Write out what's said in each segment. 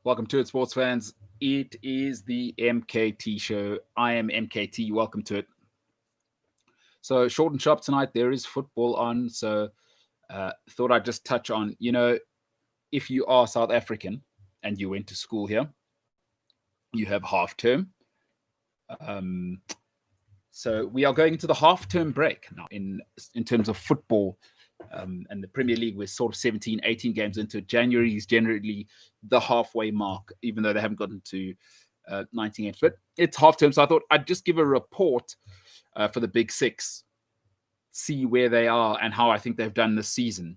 Welcome to it, sports fans. It is the MKT Show. I am MKT. Welcome to it. So, short and sharp tonight, there is football on. So, thought I'd just touch on, if you are South African and you went to school here, you have half term. Um, so, we are going into the half term break now in terms of football. And the Premier League, we're sort of 17, 18 games into it. January is generally the halfway mark, even though they haven't gotten to 19 games. But it's half term, so I thought I'd just give a report for the Big Six, see where they are and how I think they've done this season.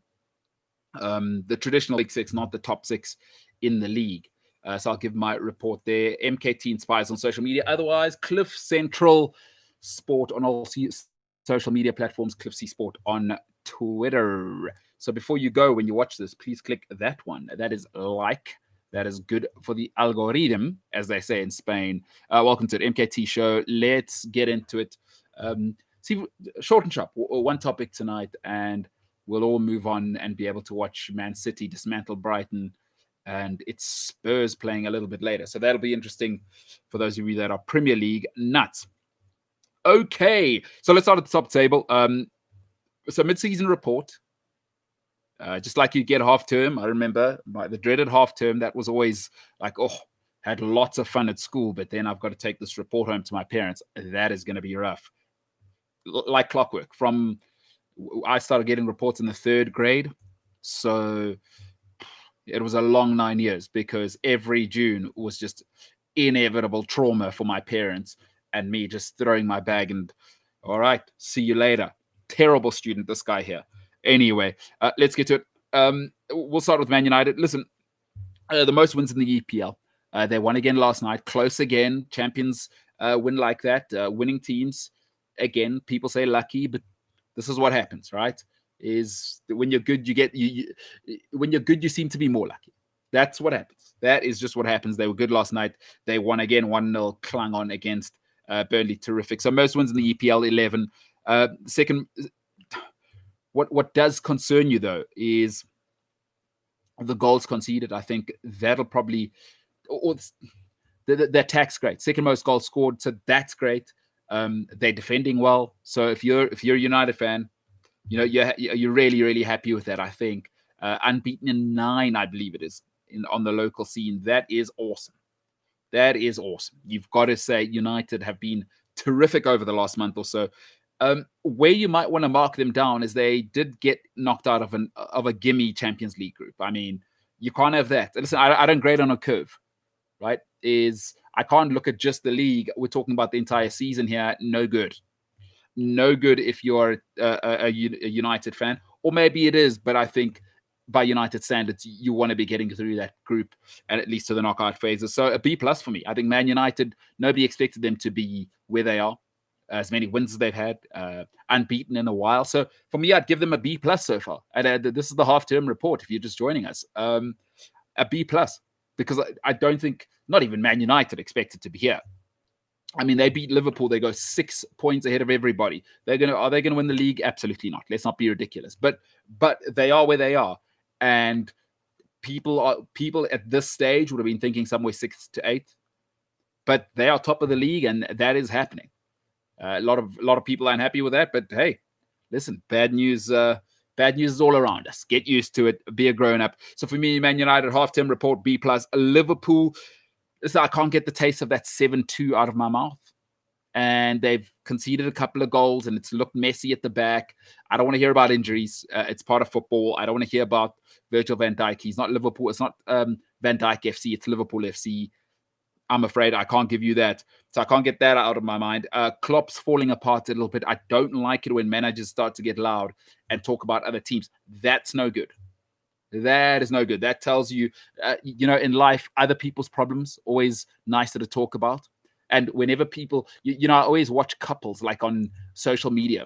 The traditional Big Six, not the top six in the league. So I'll give my report there. MKT Inspires on social media. Otherwise, Cliff Central Sport on all social media platforms, Cliff C Sport on Twitter. So before you go, when you watch this, please click that one. That is like. That is good for the algorithm, as they say in Spain. Welcome to the MKT Show. Let's get into it. See, short and sharp, one topic tonight, and we'll all move on and be able to watch Man City dismantle Brighton, and it's Spurs playing a little bit later. So that'll be interesting for those of you that are Premier League nuts. Okay, so let's start at the top table. So mid-season report. Just like you get half term, I remember the dreaded half term. That was always like, had lots of fun at school, but then I've got to take this report home to my parents. That is going to be rough. Like clockwork. I started getting reports in the third grade, so it was a long 9 years because every June was just inevitable trauma for my parents and me just throwing my bag and, all right, see you later. Terrible student, this guy here. Anyway, let's get to it. We'll start with Man United. Listen, the most wins in the EPL. They won again last night. Close again. Champions win like that. Winning teams, again, people say lucky, but this is what happens, right? Is when you're good, when you're good, you seem to be more lucky. That's what happens. That is just what happens. They were good last night. They won again, 1-0, clung on against Burnley. Terrific. So most wins in the EPL, 11. Second, what does concern you, though, is the goals conceded. I think that'll probably the attack's great. Second most goals scored, so that's great. They're defending well. So if you're a United fan, you're really, really happy with that. I think unbeaten in 9, I believe it is, on the local scene. That is awesome. That is awesome. You've got to say United have been terrific over the last month or so. Where you might want to mark them down is they did get knocked out of a gimme Champions League group. I mean, you can't have that. Listen, I don't grade on a curve, right? I can't look at just the league. We're talking about the entire season here. No good. No good if you're a United fan. Or maybe it is, but I think by United standards, you want to be getting through that group and at least to the knockout phases. So a B+ for me. I think Man United, nobody expected them to be where they are. As many wins as they've had, unbeaten in a while. So for me, I'd give them a B+ so far. And this is the half-term report, if you're just joining us. A B+, because I don't think, not even Man United expected to be here. I mean, they beat Liverpool. They go 6 points ahead of everybody. Are they gonna win the league? Absolutely not. Let's not be ridiculous. But they are where they are. And people at this stage would have been thinking somewhere 6th to 8th. But they are top of the league, and that is happening. A lot of people aren't happy with that, but hey, listen, bad news is all around us. Get used to it. Be a grown-up. So for me, Man United, half-term report, B+. Liverpool, listen, I can't get the taste of that 7-2 out of my mouth. And they've conceded a couple of goals, and it's looked messy at the back. I don't want to hear about injuries. It's part of football. I don't want to hear about Virgil van Dijk. He's not Liverpool. It's not Van Dijk FC. It's Liverpool FC. I'm afraid I can't give you that. So I can't get that out of my mind. Klopp's falling apart a little bit. I don't like it when managers start to get loud and talk about other teams. That's no good. That is no good. That tells you, in life, other people's problems, always nicer to talk about. And whenever people, I always watch couples like on social media.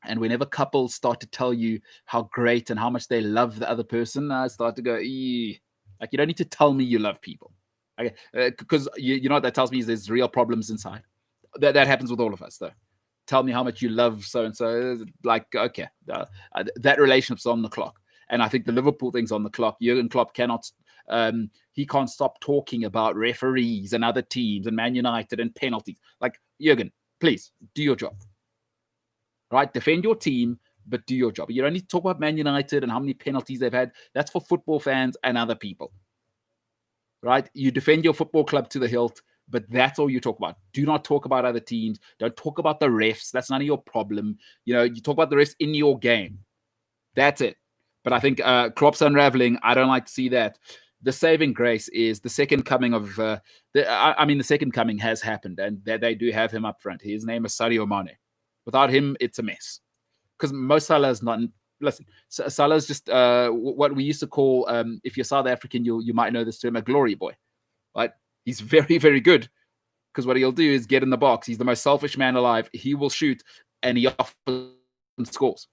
And whenever couples start to tell you how great and how much they love the other person, I start to go, like, you don't need to tell me you love people. Okay, because you know what that tells me is there's real problems inside. That happens with all of us, though. Tell me how much you love so and so. Like, okay, that relationship's on the clock, and I think the Liverpool thing's on the clock. Jurgen Klopp cannot He can't stop talking about referees and other teams and Man United and penalties. Like, Jurgen, please do your job. Right? Defend your team, but do your job. You don't need to talk about Man United and how many penalties they've had. That's for football fans and other people. Right? You defend your football club to the hilt, but that's all you talk about. Do not talk about other teams. Don't talk about the refs. That's none of your problem. You talk about the refs in your game. That's it. But I think Klopp's unraveling. I don't like to see that. The saving grace is the second coming of the second coming has happened, and they do have him up front. His name is Sadio Mane. Without him, it's a mess. Because Mo Salah is not. Listen, Salah is just what we used to call, if you're South African, you might know this term, a glory boy. Right? He's very, very good. Because what he'll do is get in the box. He's the most selfish man alive. He will shoot, and he often scores.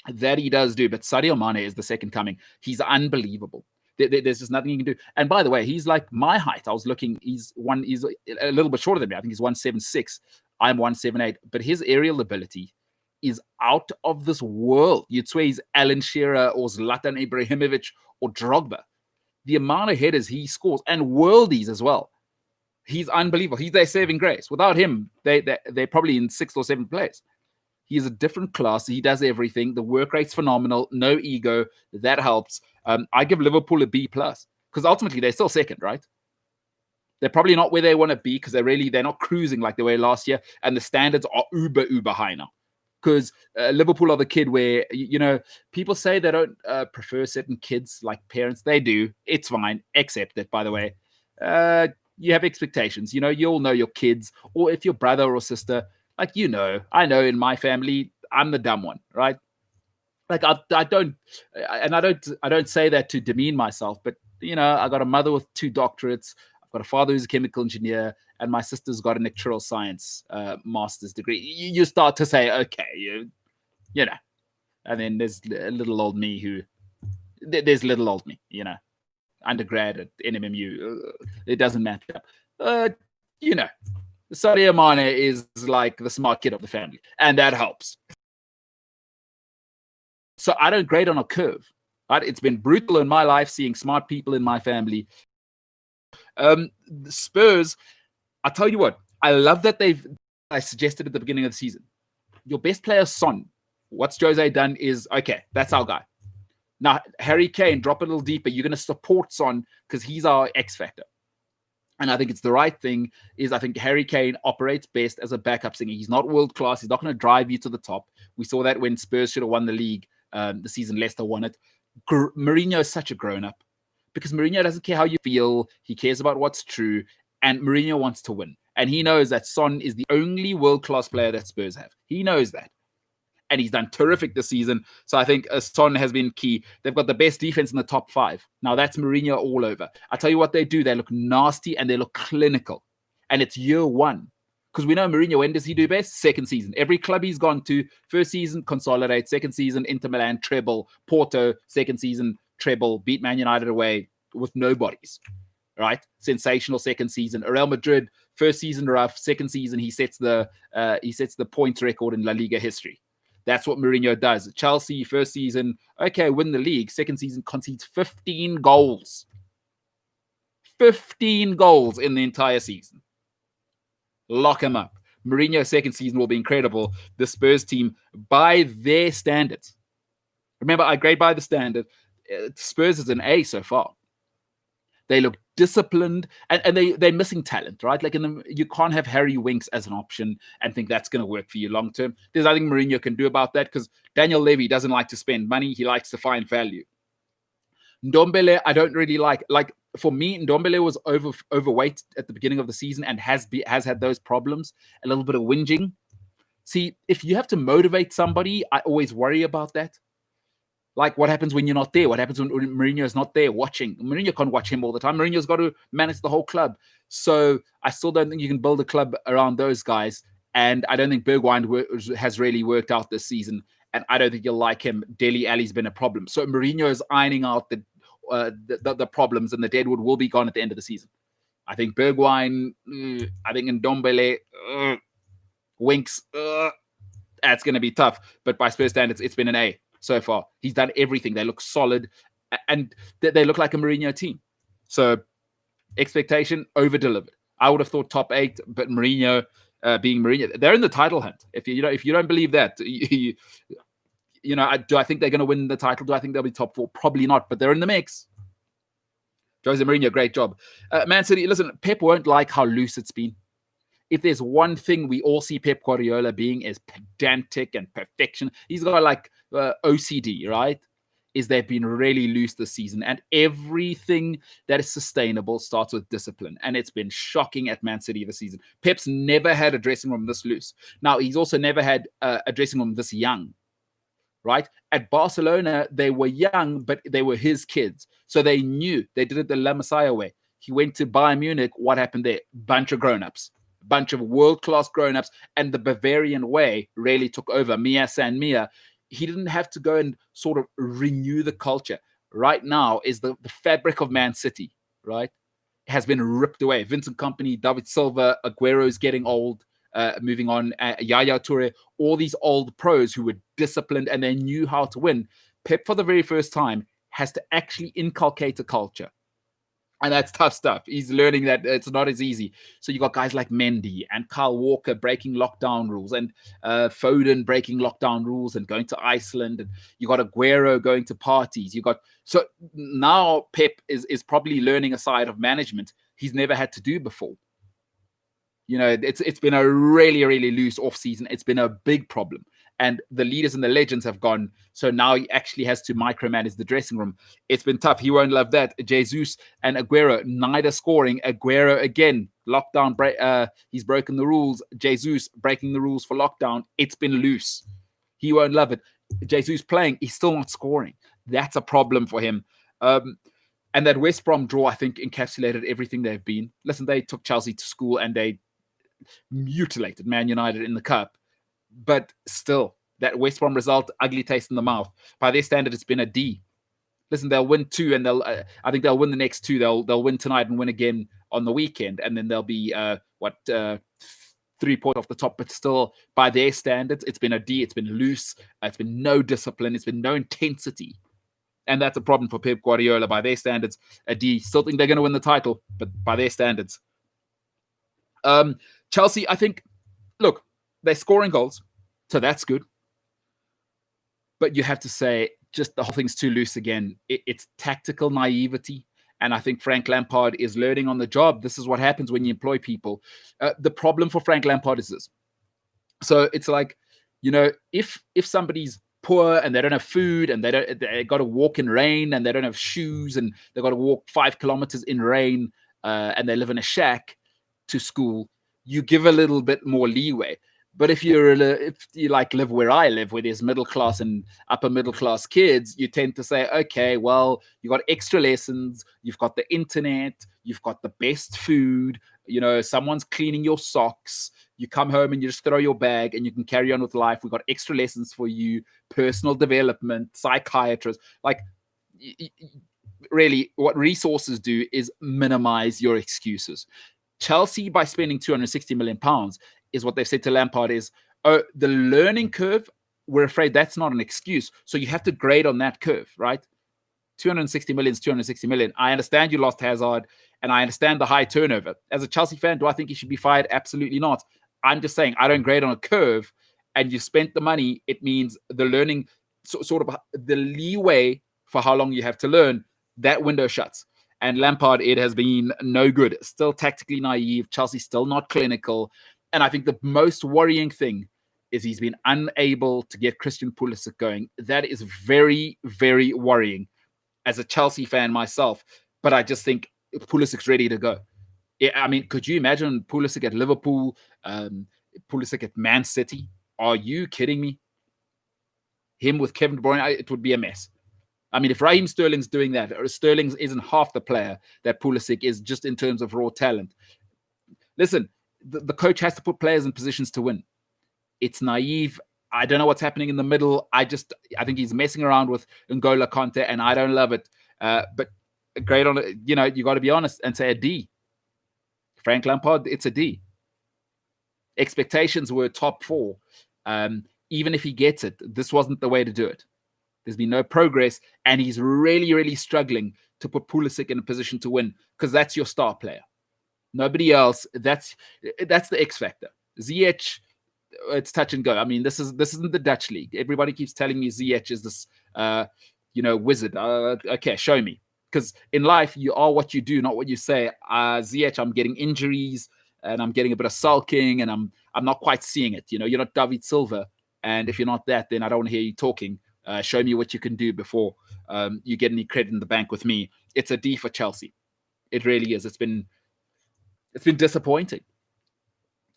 That he does do. But Sadio Mane is the second coming. He's unbelievable. There's just nothing you can do. And by the way, he's like my height. I was looking. He's a little bit shorter than me. I think he's 176. I'm 178. But his aerial ability is out of this world. You'd swear he's Alan Shearer or Zlatan Ibrahimovic or Drogba. The amount of headers he scores, and worldies as well. He's unbelievable. He's their saving grace. Without him, they're probably in 6th or 7th place. He is a different class. He does everything. The work rate's phenomenal. No ego. That helps. I give Liverpool a B+, because ultimately they're still second, right? They're probably not where they want to be because they're not cruising like they were last year, and the standards are uber high now. Because Liverpool are the kid where, people say they don't prefer certain kids like parents. They do. It's fine. Accept it, by the way. You have expectations. You all know your kids, or if your brother or sister, like, I know in my family, I'm the dumb one, right? Like I don't say that to demean myself, but I got a mother with 2 doctorates. I've got a father who's a chemical engineer, and my sister's got a natural science master's degree. You start to say, okay, and then there's little old me undergrad at NMMU. It doesn't match up. Sadio Mane is like the smart kid of the family, and that helps. So I don't grade on a curve. Right? It's been brutal in my life seeing smart people in my family. The Spurs, I'll tell you what, I love that I suggested at the beginning of the season, your best player, Son. What's Jose done is, okay, that's our guy. Now, Harry Kane, drop a little deeper. You're going to support Son because he's our X factor. And I think it's the right thing. I think Harry Kane operates best as a backup singer. He's not world class. He's not going to drive you to the top. We saw that when Spurs should have won the league the season Leicester won it. Mourinho is such a grown-up because Mourinho doesn't care how you feel. He cares about what's true. And Mourinho wants to win. And he knows that Son is the only world-class player that Spurs have. He knows that. And he's done terrific this season. So I think Son has been key. They've got the best defense in the top 5. Now, that's Mourinho all over. I tell you what they do. They look nasty and they look clinical. And it's year 1. Because we know Mourinho, when does he do best? Second season. Every club he's gone to, first season, consolidate. Second season, Inter Milan, treble. Porto, second season, treble. Beat Man United away with no bodies. Right? Sensational second season. Real Madrid, first season rough. Second season, he sets the points record in La Liga history. That's what Mourinho does. Chelsea, first season, okay, win the league. Second season, concedes 15 goals. 15 goals in the entire season. Lock him up. Mourinho's second season will be incredible. The Spurs team, by their standards. Remember, I grade by the standard. Spurs is an A so far. They look disciplined, and they're missing talent, right? Like you can't have Harry Winks as an option and think that's going to work for you long term. There's nothing Mourinho can do about that because Daniel Levy doesn't like to spend money. He likes to find value. Ndombele, I don't really like. Like for me, Ndombele was overweight at the beginning of the season and has had those problems, a little bit of whinging. See, if you have to motivate somebody, I always worry about that. Like, what happens when you're not there? What happens when Mourinho is not there watching? Mourinho can't watch him all the time. Mourinho's got to manage the whole club. So I still don't think you can build a club around those guys. And I don't think Bergwijn has really worked out this season. And I don't think you'll like him. Dele Alli's been a problem. So Mourinho is ironing out the problems, and the deadwood will be gone at the end of the season. I think Bergwijn, I think Ndombele, Winks, that's going to be tough. But by Spurs standards, it's been an A so far. He's done everything. They look solid. and they look like a Mourinho team. So expectation over-delivered. I would have thought top 8, but Mourinho being Mourinho, they're in the title hunt. If you don't believe that, do I think they're going to win the title? Do I think they'll be top 4? Probably not, but they're in the mix. Jose Mourinho, great job. Man City, listen, Pep won't like how loose it's been. If there's one thing we all see Pep Guardiola being is pedantic and perfection. He's got like OCD, right? Is they've been really loose this season. And everything that is sustainable starts with discipline. And it's been shocking at Man City this season. Pep's never had a dressing room this loose. Now, he's also never had a dressing room this young, right? At Barcelona, they were young, but they were his kids. So they knew. They did it the La Masia way. He went to Bayern Munich. What happened there? Bunch of grown-ups. Bunch of world-class grown-ups, and the Bavarian way really took over. Mia San Mia. He didn't have to go and sort of renew the culture. Right now is the fabric of Man City, right? Has been ripped away. Vincent Kompany, David Silva, Aguero's getting old, moving on, Yaya Toure, all these old pros who were disciplined and they knew how to win. Pep, for the very first time, has to actually inculcate a culture. And that's tough stuff. He's learning that it's not as easy. So you got guys like Mendy and Kyle Walker breaking lockdown rules, and Foden breaking lockdown rules and going to Iceland. And you got Aguero going to parties. So now Pep is probably learning a side of management he's never had to do before. It's been a really, really loose off season. It's been a big problem. And the leaders and the legends have gone. So now he actually has to micromanage the dressing room. It's been tough. He won't love that. Jesus and Aguero, neither scoring. Aguero, again, lockdown. He's broken the rules. Jesus breaking the rules for lockdown. It's been loose. He won't love it. Jesus playing. He's still not scoring. That's a problem for him. And that West Brom draw, I think, encapsulated everything they've been. Listen, they took Chelsea to school and they mutilated Man United in the cup. But still, that West Brom result, ugly taste in the mouth. By their standard, it's been a D. Listen, they'll win 2, and I think they'll win the next 2. They'll win tonight and win again on the weekend, and then they'll be 3 points off the top. But still, by their standards, it's been a D. It's been loose. It's been no discipline. It's been no intensity, and that's a problem for Pep Guardiola. By their standards, a D. Still think they're going to win the title, but by their standards, Chelsea, I think. Look. They're scoring goals, so that's good. But you have to say, just the whole thing's too loose again. It's tactical naivety, and I think Frank Lampard is learning on the job. This is what happens when you employ people. The problem for Frank Lampard is this. So it's like, if somebody's poor and they don't have food and they got to walk in rain and they don't have shoes and they got to walk 5 kilometers in rain and they live in a shack to school, you give a little bit more leeway. But if you live where I live, where there's middle class and upper middle class kids, you tend to say, okay, well, you got extra lessons, you've got the internet, you've got the best food, someone's cleaning your socks, you come home and you just throw your bag and you can carry on with life. We've got extra lessons for you, personal development, psychiatrists. Like, really, what resources do is minimize your excuses. Chelsea, by spending £260 million, is what they've said to Lampard is, the learning curve, we're afraid that's not an excuse. So you have to grade on that curve, right? 260 million is 260 million. I understand you lost Hazard, and I understand the high turnover. As a Chelsea fan, do I think he should be fired? Absolutely not. I'm just saying, I don't grade on a curve, and you spent the money. It means the learning, sort of the leeway for how long you have to learn, that window shuts. And Lampard, it has been no good. Still tactically naive. Chelsea still not clinical. And I think the most worrying thing is he's been unable to get Christian Pulisic going. That is very, very worrying as a Chelsea fan myself. But I just think Pulisic's ready to go. I mean, could you imagine Pulisic at Liverpool, Pulisic at Man City? Are you kidding me? Him with Kevin De Bruyne, it would be a mess. I mean, if Raheem Sterling's doing that, or Sterling isn't half the player that Pulisic is just in terms of raw talent. Listen, the coach has to put players in positions to win. It's naive. I don't know what's happening in the middle. I think he's messing around with N'Golo Kante, and I don't love it. But great on it. You got to be honest and say a D. Frank Lampard, it's a D. Expectations were top 4. Even if he gets it, this wasn't the way to do it. There's been no progress, and he's really, really struggling to put Pulisic in a position to win because that's your star player. Nobody else. That's the X factor. Ziyech, it's touch and go. I mean, this isn't the Dutch league. Everybody keeps telling me Ziyech is this, wizard. Okay, show me. Because in life, you are what you do, not what you say. Ziyech, I'm getting injuries and I'm getting a bit of sulking, and I'm not quite seeing it. You're not David Silva, and if you're not that, then I don't want to hear you talking. Show me what you can do before you get any credit in the bank with me. It's a D for Chelsea. It really is. It's been disappointing.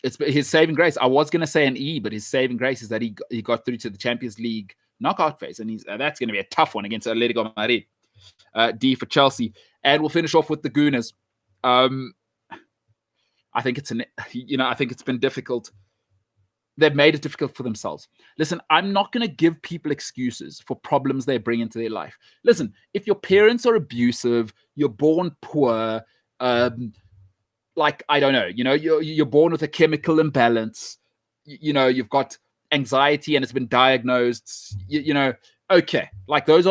It's his saving grace. I was going to say an E, but his saving grace is that he got through to the Champions League knockout phase, and that's going to be a tough one against Atletico Madrid. D for Chelsea, and we'll finish off with the Gooners. I think it's been difficult. They've made it difficult for themselves. Listen, I'm not going to give people excuses for problems they bring into their life. Listen, if your parents are abusive, you're born poor, like, I don't know, you're born with a chemical imbalance, you've got anxiety and it's been diagnosed, okay, like those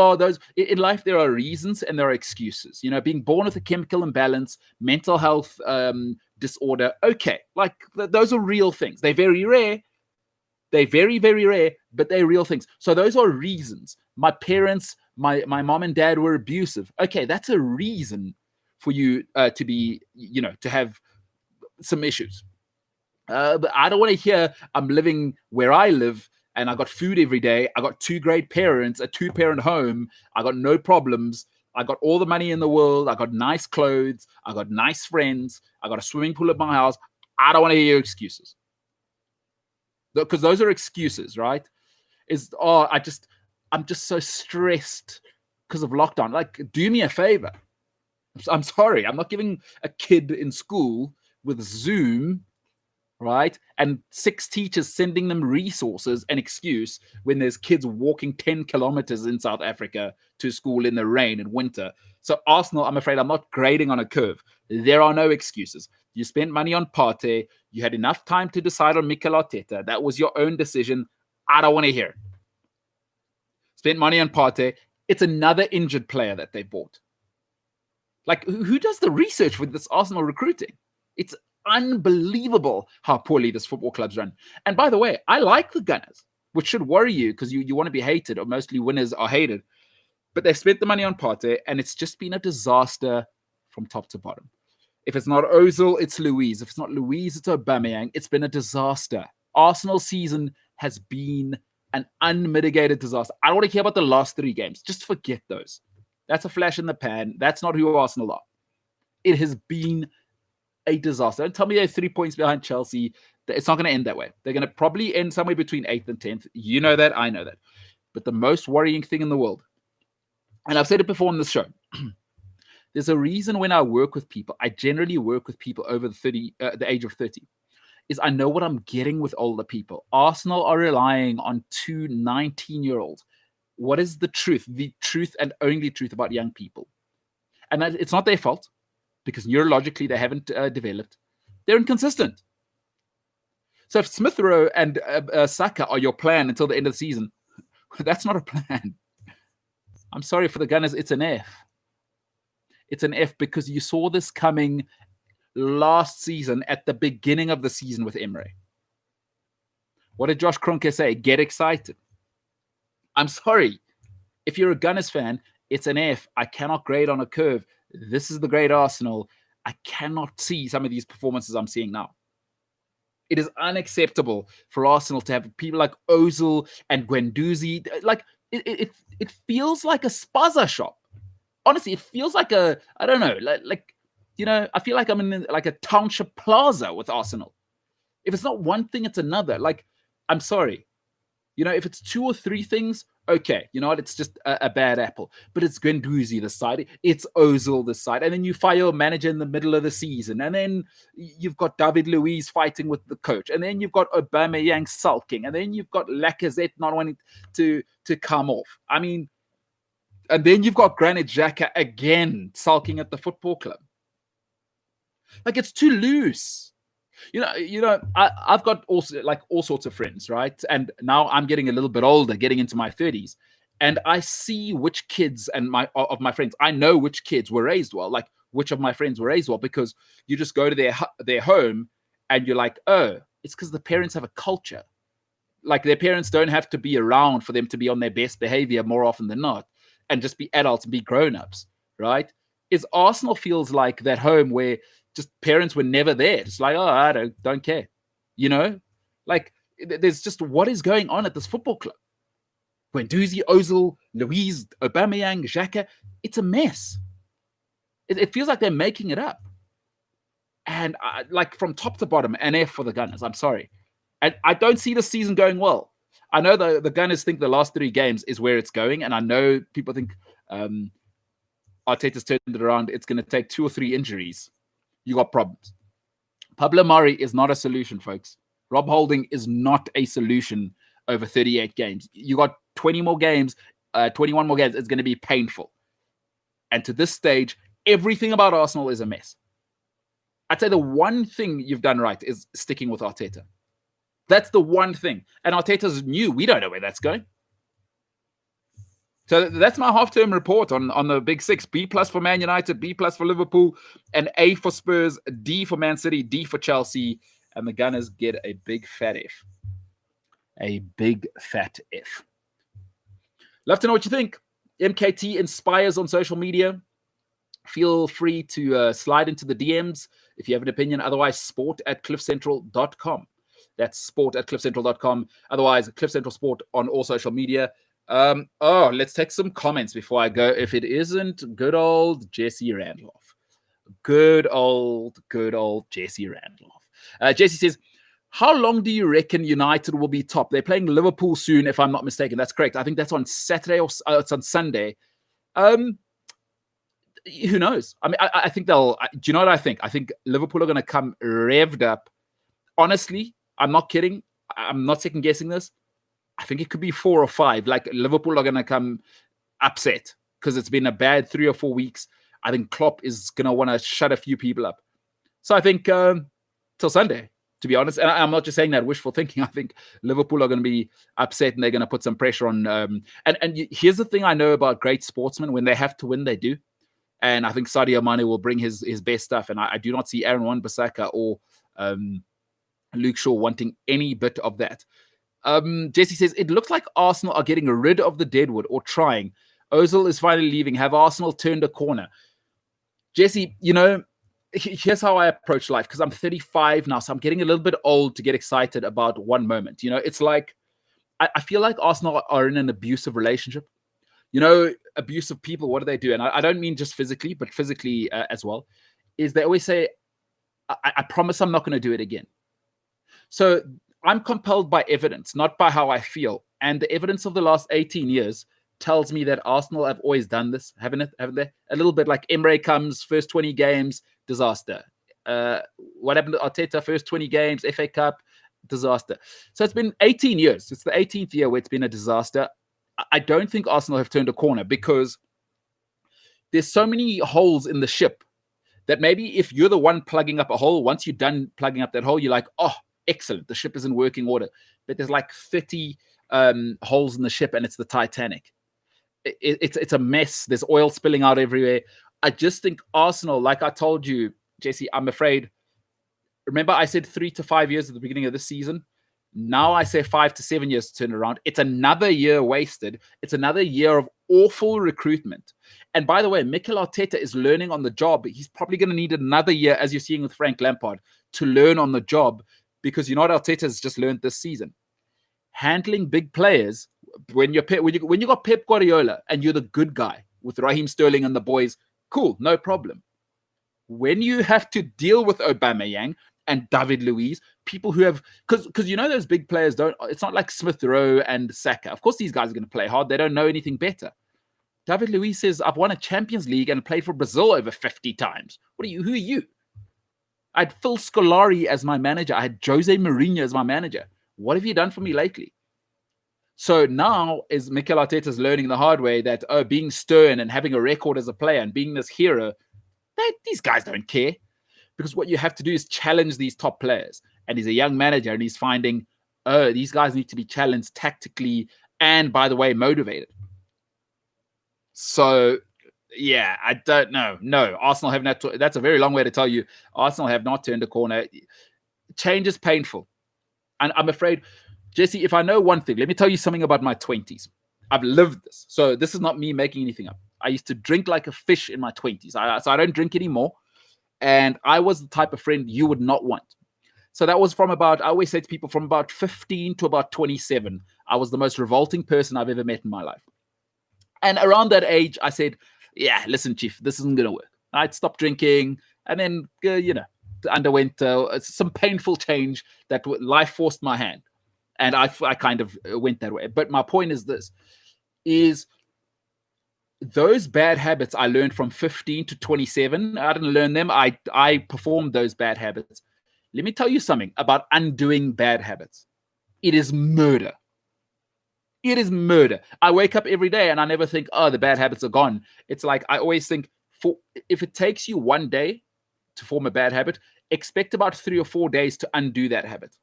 in life, there are reasons and there are excuses. Being born with a chemical imbalance, mental health disorder, okay, like those are real things. They're very rare. They're very, very rare, but they're real things. So those are reasons. My parents, my mom and dad were abusive. Okay, that's a reason for you to be, to have some issues. But I don't want to hear I'm living where I live and I got food every day. I got 2 great parents, a 2-parent home. I got no problems. I got all the money in the world. I got nice clothes. I got nice friends. I got a swimming pool at my house. I don't want to hear your excuses. Because those are excuses, right? I'm just so stressed because of lockdown. Like, do me a favor. I'm sorry. I'm not giving a kid in school with Zoom, right, and 6 teachers sending them resources an excuse when there's kids walking 10 kilometers in South Africa to school in the rain and winter. So Arsenal, I'm afraid I'm not grading on a curve. There are no excuses. You spent money on Partey. You had enough time to decide on Mikel Arteta. That was your own decision. I don't want to hear it. Spent money on Partey. It's another injured player that they bought. Like, who does the research with this Arsenal recruiting? It's unbelievable how poorly this football club's run. And by the way, I like the Gunners, which should worry you because you want to be hated, or mostly winners are hated. But they've spent the money on Partey, and it's just been a disaster from top to bottom. If it's not Ozil, it's Luiz. If it's not Luiz, it's Aubameyang. It's been a disaster. Arsenal's season has been an unmitigated disaster. I don't want to hear about the last 3 games. Just forget those. That's a flash in the pan. That's not who Arsenal are. It has been a disaster. Don't tell me they're 3 points behind Chelsea. It's not going to end that way. They're going to probably end somewhere between 8th and 10th. You know that. I know that. But the most worrying thing in the world, and I've said it before on this show, there's a reason when I work with people, I generally work with people over the age of 30, is I know what I'm getting with older people. Arsenal are relying on 2 19-year-olds. What is the truth? The truth and only truth about young people. And it's not their fault, because neurologically they haven't developed. They're inconsistent. So if Smith Rowe and Saka are your plan until the end of the season, that's not a plan. I'm sorry for the Gunners, it's an F. It's an F because you saw this coming last season at the beginning of the season with Emre. What did Josh Kroenke say? Get excited. I'm sorry. If you're a Gunners fan, it's an F. I cannot grade on a curve. This is the great Arsenal. I cannot see some of these performances I'm seeing now. It is unacceptable for Arsenal to have people like Ozil and Guendouzi. Like, it feels like a spaza shop. Honestly, it feels like I don't know, I feel like I'm in like a township plaza with Arsenal. If it's not one thing, it's another. Like, I'm sorry. If it's 2 or 3 things, okay, you know what? It's just a bad apple. But it's Guendouzi this side, it's Ozil this side, and then you fire a manager in the middle of the season, and then you've got David Luiz fighting with the coach, and then you've got Aubameyang sulking, and then you've got Lacazette not wanting to come off. I mean, and then you've got Granit Xhaka again sulking at the football club. Like, it's too loose. I've got also like all sorts of friends, right? And now I'm getting a little bit older, getting into my 30s. And I see which kids and of my friends, I know which kids were raised well, like which of my friends were raised well, because you just go to their home and you're like, oh, it's because the parents have a culture. Like their parents don't have to be around for them to be on their best behavior more often than not, and just be adults and be grown-ups, right? Is Arsenal feels like that home where just parents were never there. It's like, oh, I don't care, you know? Like there's just what is going on at this football club. Guendouzi, Ozil, Luiz, Aubameyang, Xhaka, it's a mess. It feels like they're making it up. And like from top to bottom, an F for the Gunners. I'm sorry. And I don't see the season going well. I know the Gunners think the last 3 games is where it's going. And I know people think Arteta's turned it around. It's going to take 2 or 3 injuries. You got problems. Pablo Mari is not a solution, folks. Rob Holding is not a solution over 38 games. You got 20 more games, 21 more games. It's going to be painful. And to this stage, everything about Arsenal is a mess. I'd say the one thing you've done right is sticking with Arteta. That's the one thing. And Arteta's new. We don't know where that's going. So that's my half-term report on the Big Six. B+ for Man United, B+ for Liverpool, and A for Spurs, D for Man City, D for Chelsea, and the Gunners get a big fat F. A big fat F. Love to know what you think. MKT Inspires on social media. Feel free to slide into the DMs if you have an opinion. Otherwise, sport@cliffcentral.com. That's sport@cliffcentral.com. Otherwise, Cliff Central Sport on all social media. Let's take some comments before I go. If it isn't good old Jesse Randolph. Good old Jesse Randolph. Jesse says, how long do you reckon United will be top? They're playing Liverpool soon, if I'm not mistaken. That's correct. I think that's on Saturday or it's on Sunday. Who knows? I mean, I think they'll... Do you know what I think? I think Liverpool are going to come revved up. Honestly, I'm not kidding. I'm not second guessing this. I think it could be 4 or 5. Like Liverpool are going to come upset because it's been a bad 3 or 4 weeks. I think Klopp is going to want to shut a few people up. So I think till Sunday, to be honest. And I'm not just saying that wishful thinking. I think Liverpool are going to be upset and they're going to put some pressure on. And here's the thing I know about great sportsmen. When they have to win, they do. And I think Sadio Mane will bring his best stuff. And I do not see Aaron Wan-Bissaka or Luke Shaw wanting any bit of that. Jesse says, it looks like Arsenal are getting rid of the deadwood or trying. Ozil is finally leaving. Have Arsenal turned a corner? Jesse, here's how I approach life, because I'm 35 now, so I'm getting a little bit old to get excited about one moment. It's like, I feel like Arsenal are in an abusive relationship. Abusive people, what do they do? And I don't mean just physically, but physically as well, is they always say, I promise I'm not going to do it again. So I'm compelled by evidence, not by how I feel. And the evidence of the last 18 years tells me that Arsenal have always done this, haven't they? A little bit like Emre comes, first 20 games, disaster. What happened to Arteta, first 20 games, FA Cup, disaster. So it's been 18 years. It's the 18th year where it's been a disaster. I don't think Arsenal have turned a corner because there's so many holes in the ship that maybe if you're the one plugging up a hole, once you're done plugging up that hole, you're like, oh, excellent, the ship is in working order. But there's like 30 holes in the ship and it's the Titanic. It's a mess. There's oil spilling out everywhere. I just think Arsenal, like I told you, Jesse, I'm afraid. Remember I said 3 to 5 years at the beginning of this season? Now I say 5 to 7 years to turn around. It's another year wasted. It's another year of awful recruitment. And by the way, Mikel Arteta is learning on the job. He's probably going to need another year, as you're seeing with Frank Lampard, to learn on the job, because you know what Arteta has just learned this season? Handling big players. When you got Pep Guardiola and you're the good guy with Raheem Sterling and the boys, cool, no problem. When you have to deal with Aubameyang and David Luiz, people who have, because those big players don't, it's not like Smith Rowe and Saka. Of course, these guys are going to play hard. They don't know anything better. David Luiz says, I've won a Champions League and played for Brazil over 50 times. Who are you? I had Phil Scolari as my manager. I had Jose Mourinho as my manager. What have you done for me lately? So now is Mikel Arteta's learning the hard way that, being stern and having a record as a player and being this hero, these guys don't care. Because what you have to do is challenge these top players. And he's a young manager and he's finding, these guys need to be challenged tactically and, by the way, motivated. So, yeah, I don't know. No, Arsenal have not. That's a very long way to tell you. Arsenal have not turned a corner. Change is painful. And I'm afraid, Jesse, if I know one thing, let me tell you something about my 20s. I've lived this. So this is not me making anything up. I used to drink like a fish in my 20s. So I don't drink anymore. And I was the type of friend you would not want. So that was from about, I always say to people, from about 15 to about 27. I was the most revolting person I've ever met in my life. And around that age, I said, yeah, listen, Chief, this isn't going to work. I'd stopped drinking and then, underwent some painful change that life forced my hand. And I kind of went that way. But my point is this, is those bad habits I learned from 15 to 27. I didn't learn them. I performed those bad habits. Let me tell you something about undoing bad habits. It is murder. It is murder. I wake up every day and I never think, oh, the bad habits are gone. It's like I always think, if it takes you one day to form a bad habit, expect about 3 or 4 days to undo that habit.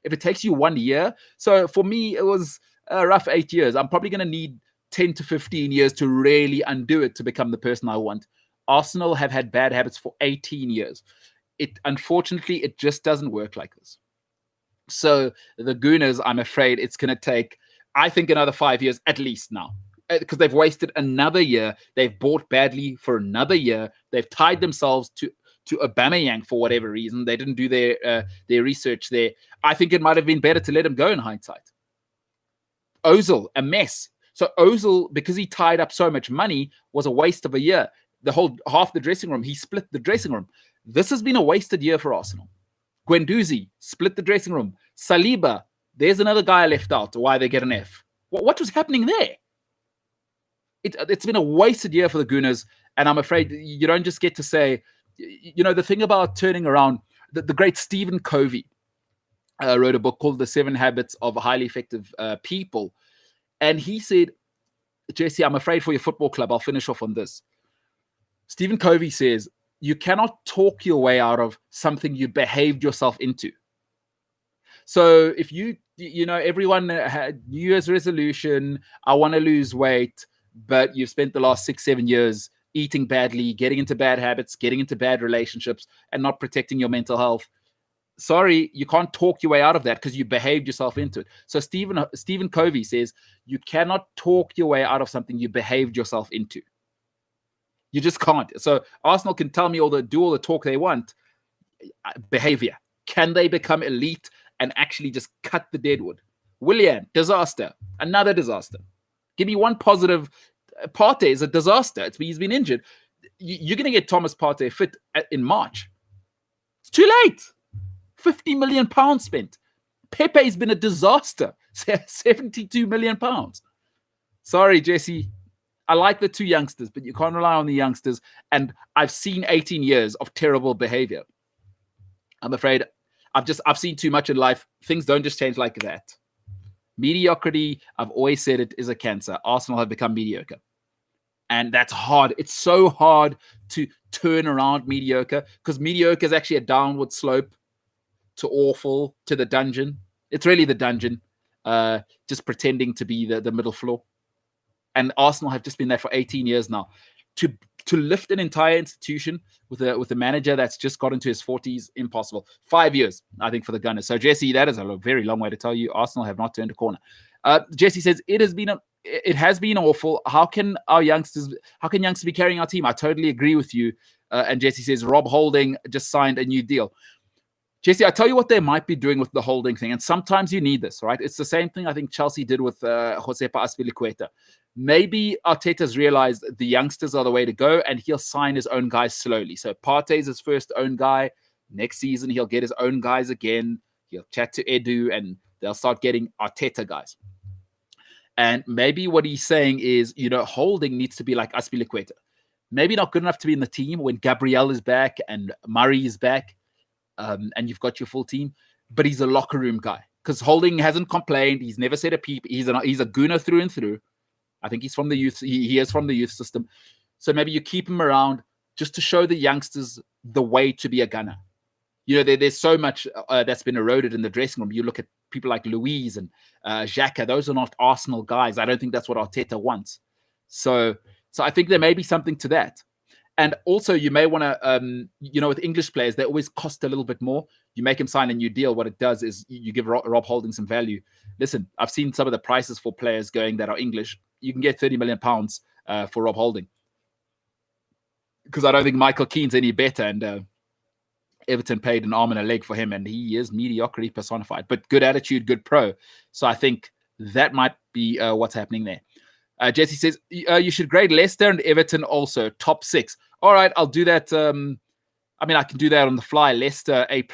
If it takes you 1 year, so for me, it was a rough 8 years. I'm probably going to need 10 to 15 years to really undo it to become the person I want. Arsenal have had bad habits for 18 years. Unfortunately, it just doesn't work like this. So the Gooners, I'm afraid it's going to take, I think, another 5 years at least now, because they've wasted another year. They've bought badly for another year. They've tied themselves to Aubameyang for whatever reason. They didn't do their research there. I think it might have been better to let him go in hindsight. Ozil, a mess. So Ozil, because he tied up so much money, was a waste of a year. The whole half the dressing room, he split the dressing room. This has been a wasted year for Arsenal. Guendouzi, split the dressing room. Saliba, there's another guy left out. Why they get an F? What was happening there? It's been a wasted year for the Gooners, and I'm afraid you don't just get to say, the thing about turning around, the great Stephen Covey wrote a book called The 7 Habits of Highly Effective People. And he said, Jesse, I'm afraid for your football club, I'll finish off on this. Stephen Covey says, you cannot talk your way out of something you behaved yourself into. So if everyone had New Year's resolution, I want to lose weight, but you've spent the last 6-7 years eating badly, getting into bad habits, getting into bad relationships, and not protecting your mental health. Sorry, you can't talk your way out of that because you behaved yourself into it. So Stephen Covey says you cannot talk your way out of something you behaved yourself into. You just can't. So Arsenal can tell me do all the talk they want. Behavior. Can they become elite and actually just cut the deadwood? Willian, disaster. Another disaster. Give me one positive. Partey is a disaster. He's been injured. You're going to get Thomas Partey fit in March. It's too late. 50 million pounds spent. Pepe's been a disaster. 72 million pounds. Sorry, Jesse. I like the two youngsters, but you can't rely on the youngsters. And I've seen 18 years of terrible behavior. I'm afraid I've seen too much in life. Things don't just change like that. Mediocrity, I've always said it, is a cancer. Arsenal have become mediocre. And that's hard. It's so hard to turn around mediocre because mediocre is actually a downward slope to awful, to the dungeon. It's really the dungeon, just pretending to be the middle floor. And Arsenal have just been there for 18 years now. To lift an entire institution with a manager that's just got into his 40s, impossible. 5 years, I think, for the Gunners. So, Jesse, that is a very long way to tell you Arsenal have not turned a corner. Jesse says, it has been awful. How can youngsters be carrying our team? I totally agree with you. And Jesse says, Rob Holding just signed a new deal. Jesse, I tell you what they might be doing with the Holding thing, and sometimes you need this, right? It's the same thing I think Chelsea did with Josepa Azpilicueta. Maybe Arteta's realized the youngsters are the way to go, and he'll sign his own guys slowly. So Partey's his first own guy. Next season, he'll get his own guys again. He'll chat to Edu, and they'll start getting Arteta guys. And maybe what he's saying is, Holding needs to be like Azpilicueta. Maybe not good enough to be in the team when Gabriel is back and Murray is back. And you've got your full team, but he's a locker room guy because Holding hasn't complained. He's never said a peep. He's a Gooner through and through. I think he's from the youth. He is from the youth system. So maybe you keep him around just to show the youngsters the way to be a gunner. There's so much that's been eroded in the dressing room. You look at people like Luiz and Xhaka. Those are not Arsenal guys. I don't think that's what Arteta wants. So So I think there may be something to that. And also, you may want to, with English players, they always cost a little bit more. You make him sign a new deal. What it does is you give Rob Holding some value. Listen, I've seen some of the prices for players going that are English. You can get £30 million for Rob Holding, because I don't think Michael Keane's any better. And Everton paid an arm and a leg for him, and he is mediocrity personified. But good attitude, good pro. So I think that might be what's happening there. Jesse says, you should grade Leicester and Everton also, top 6. All right, I'll do that. I can do that on the fly. Leicester, A+.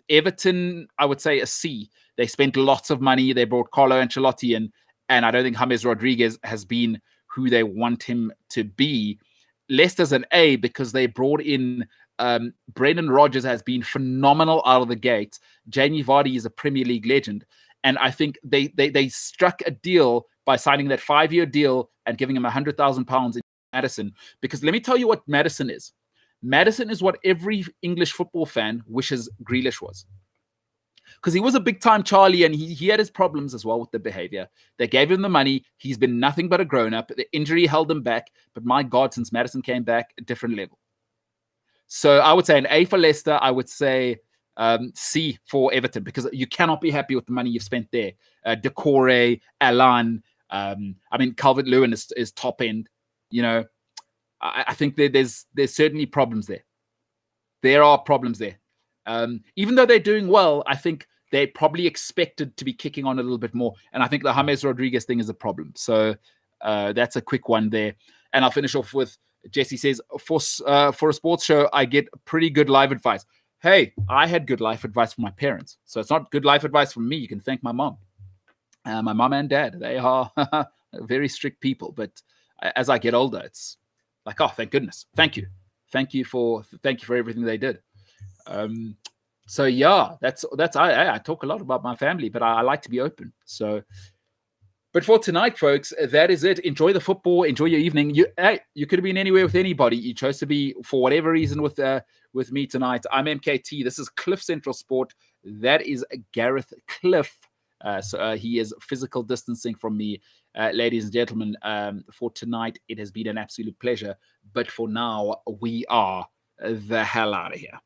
Everton, I would say a C. They spent lots of money. They brought Carlo Ancelotti in, and I don't think James Rodriguez has been who they want him to be. Leicester's an A because they brought in Brendan Rodgers, has been phenomenal out of the gate. Jamie Vardy is a Premier League legend. And I think they struck a deal by signing that 5-year deal and giving him £100,000 in Maddison. Because let me tell you what Maddison is. Maddison is what every English football fan wishes Grealish was. Because he was a big-time Charlie, and he had his problems as well with the behavior. They gave him the money. He's been nothing but a grown-up. The injury held him back. But my God, since Maddison came back, a different level. So I would say an A for Leicester. I would say C for Everton, because you cannot be happy with the money you've spent there. Decore, Alan, Calvert-Lewin is top end. I think there's certainly problems there. There are problems there. Even though they're doing well, I think they probably expected to be kicking on a little bit more. And I think the James Rodriguez thing is a problem. So that's a quick one there. And I'll finish off with Jesse says, for a sports show, I get pretty good life advice. Hey, I had good life advice from my parents. So it's not good life advice from me. You can thank my mom. My mom and dad, they are very strict people. But as I get older, it's like, oh, thank goodness. Thank you. Thank you for everything they did. So yeah, that's I talk a lot about my family, but I like to be open. So, but for tonight, folks, that is it. Enjoy the football. Enjoy your evening. You could have been anywhere with anybody. You chose to be, for whatever reason, with me tonight. I'm MKT. This is Cliff Central Sport. That is Gareth Cliff. So he is physical distancing from me. Ladies and gentlemen, for tonight, it has been an absolute pleasure. But for now, we are the hell out of here.